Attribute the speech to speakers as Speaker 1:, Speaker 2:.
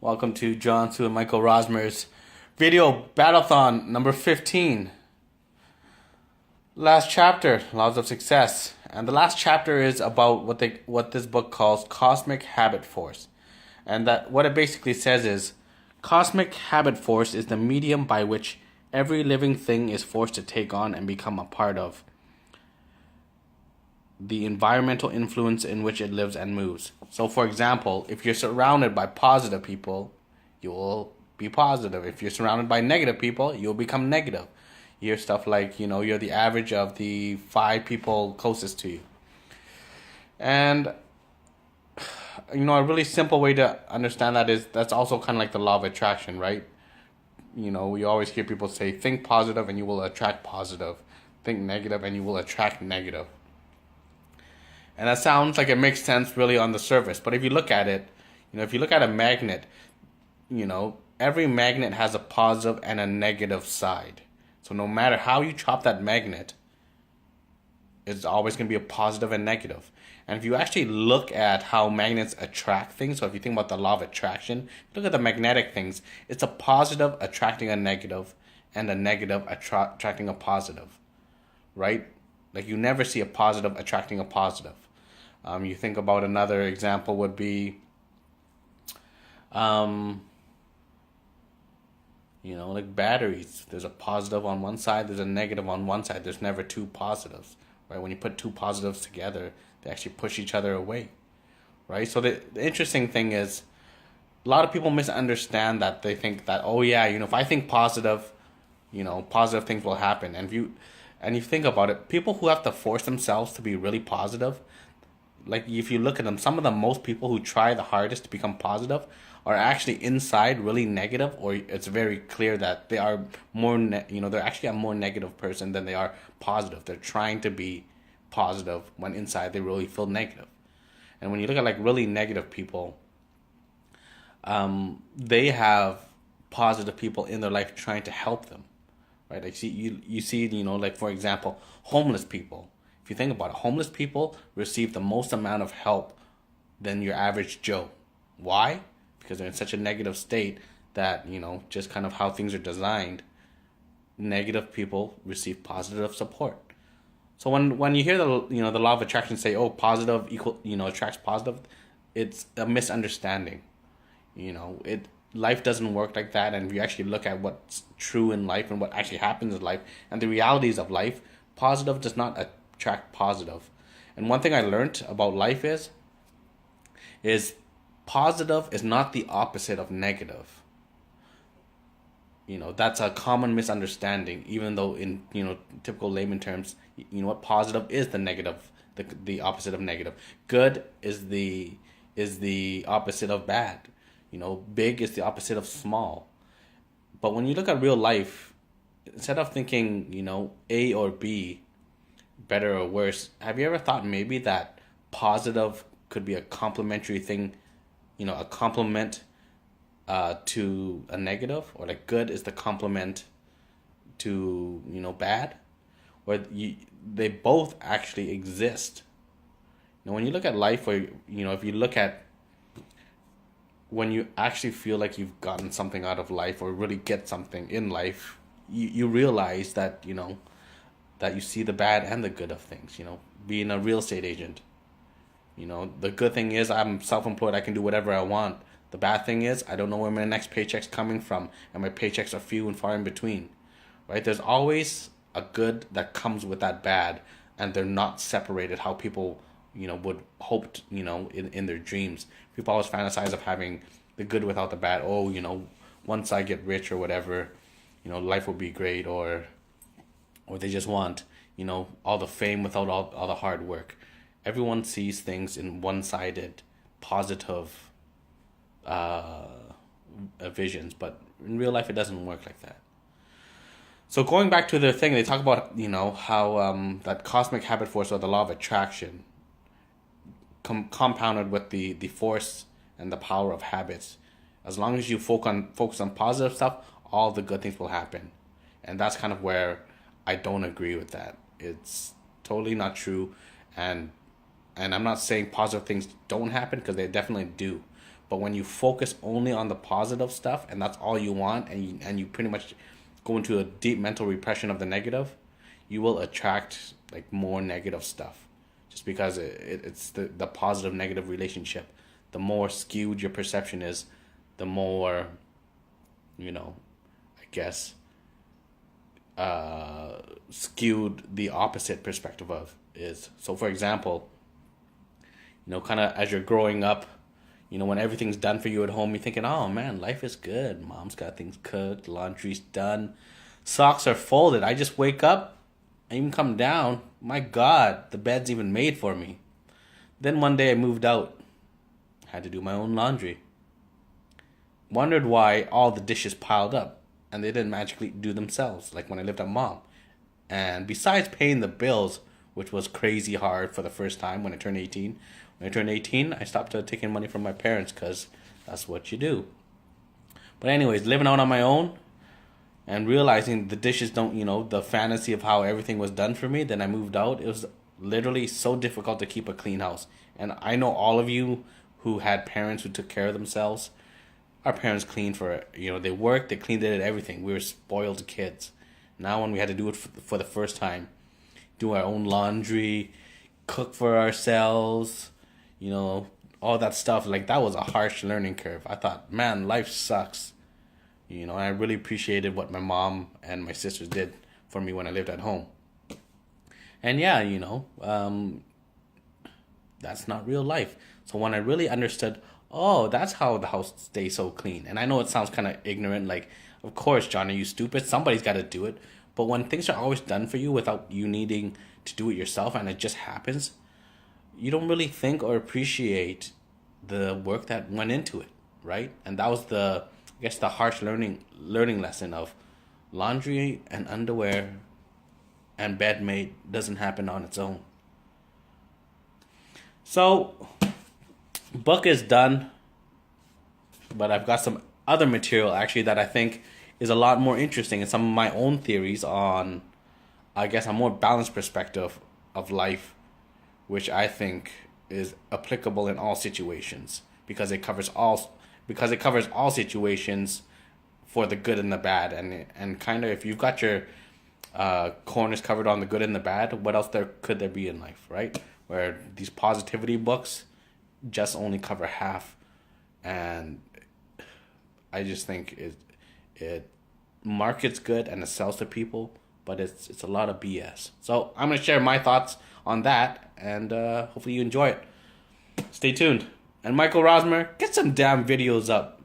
Speaker 1: Welcome to John Sue and Michael Rosmer's video Battlethon number 15. Last chapter, Laws of Success. And the last chapter is about what this book calls Cosmic Habit Force. And that what it basically says is Cosmic Habit Force is the medium by which every living thing is forced to take on and become a part of the environmental influence in which it lives and moves. So, for example, if you're surrounded by positive people, you will be positive. If you're surrounded by negative people, you'll become negative. You hear stuff like, you're the average of the 5 people closest to you. And, a really simple way to understand that is that's also kind of like the law of attraction, right? We always hear people say, think positive and you will attract positive. Think negative and you will attract negative. And that sounds like it makes sense really on the surface. But if you look at it, if you look at a magnet, every magnet has a positive and a negative side. So no matter how you chop that magnet, it's always going to be a positive and negative. And if you actually look at how magnets attract things, so if you think about the law of attraction, look at the magnetic things, it's a positive attracting a negative and a negative attracting a positive, right? Like you never see a positive attracting a positive. You think about another example would be, like batteries. There's a positive on one side, there's a negative on one side. There's never two positives, right? When you put two positives together, they actually push each other away, right? So the interesting thing is, a lot of people misunderstand that. They think that, oh yeah, if I think positive, positive things will happen. And if you think about it, people who have to force themselves to be really positive, like if you look at them, some of the most people who try the hardest to become positive are actually inside really negative, or it's very clear that they are more, they're actually a more negative person than they are positive. They're trying to be positive when inside they really feel negative. And when you look at like really negative people, they have positive people in their life trying to help them, right? Like you see, like for example, homeless people. If you think about it, homeless people receive the most amount of help than your average Joe. Why? Because they're in such a negative state that, just kind of how things are designed, negative people receive positive support. So when you hear the law of attraction say, oh, positive attracts positive, it's a misunderstanding. Life doesn't work like that. And if you actually look at what's true in life and what actually happens in life and the realities of life, positive does not attract positive. And one thing I learned about life is positive is not the opposite of negative. That's a common misunderstanding, even though in, typical layman terms, what positive is the negative, the opposite of negative. Good is the opposite of bad. Big is the opposite of small. But when you look at real life, instead of thinking, A or B, better or worse, have you ever thought maybe that positive could be a complementary thing, a complement to a negative, or like good is the complement to, bad, or they both actually exist. When you look at life, or, if you look at when you actually feel like you've gotten something out of life or really get something in life, you realize that, that you see the bad and the good of things, being a real estate agent. The good thing is I'm self-employed. I can do whatever I want. The bad thing is I don't know where my next paycheck's coming from, and my paychecks are few and far in between, right? There's always a good that comes with that bad, and they're not separated how people, would hope, in their dreams. People always fantasize of having the good without the bad. Oh, once I get rich or whatever, life will be great, or they just want, all the fame without all the hard work. Everyone sees things in one-sided, positive visions, but in real life it doesn't work like that. So going back to the thing, they talk about, how that cosmic habit force, or the law of attraction, compounded with the force and the power of habits. As long as you focus on positive stuff, all the good things will happen. And that's kind of where I don't agree with that. It's totally not true. And I'm not saying positive things don't happen, because they definitely do. But when you focus only on the positive stuff and that's all you want, and you pretty much go into a deep mental repression of the negative, you will attract like more negative stuff, just because it's the positive negative relationship. The more skewed your perception is, the more, I guess, skewed the opposite perspective of is. So for example, kind of as you're growing up, when everything's done for you at home, you're thinking, oh man, life is good. Mom's got things cooked, laundry's done, socks are folded. I just wake up, I even come down. My God, the bed's even made for me. Then one day I moved out, had to do my own laundry. Wondered why all the dishes piled up and they didn't magically do themselves, like when I lived at mom. And besides paying the bills, which was crazy hard for the first time when I turned 18, I stopped taking money from my parents because that's what you do. But anyways, living out on my own and realizing the dishes don't, the fantasy of how everything was done for me, then I moved out. It was literally so difficult to keep a clean house. And I know all of you who had parents who took care of themselves. Our parents cleaned they worked, they cleaned, they did everything. We were spoiled kids. Now when we had to do it for the first time, do our own laundry, cook for ourselves, all that stuff, like that was a harsh learning curve. I thought, man, life sucks. I really appreciated what my mom and my sisters did for me when I lived at home. And yeah, that's not real life. So when I really understood, oh, that's how the house stays so clean. And I know it sounds kind of ignorant, like, of course, John, are you stupid? Somebody's got to do it. But when things are always done for you without you needing to do it yourself, and it just happens, you don't really think or appreciate the work that went into it, right? And that was the harsh learning lesson of laundry and underwear and bed made doesn't happen on its own. So, book is done, but I've got some other material actually that I think is a lot more interesting, and some of my own theories on, I guess, a more balanced perspective of life, which I think is applicable in all situations because it covers all situations for the good and the bad, and kind of if you've got your corners covered on the good and the bad, what else could there be in life, right? Where these positivity books just only cover half, and I just think it markets good and it sells to people, but it's a lot of BS. So I'm gonna share my thoughts on that, and hopefully you enjoy it. Stay tuned. And Michael Rosmer, get some damn videos up.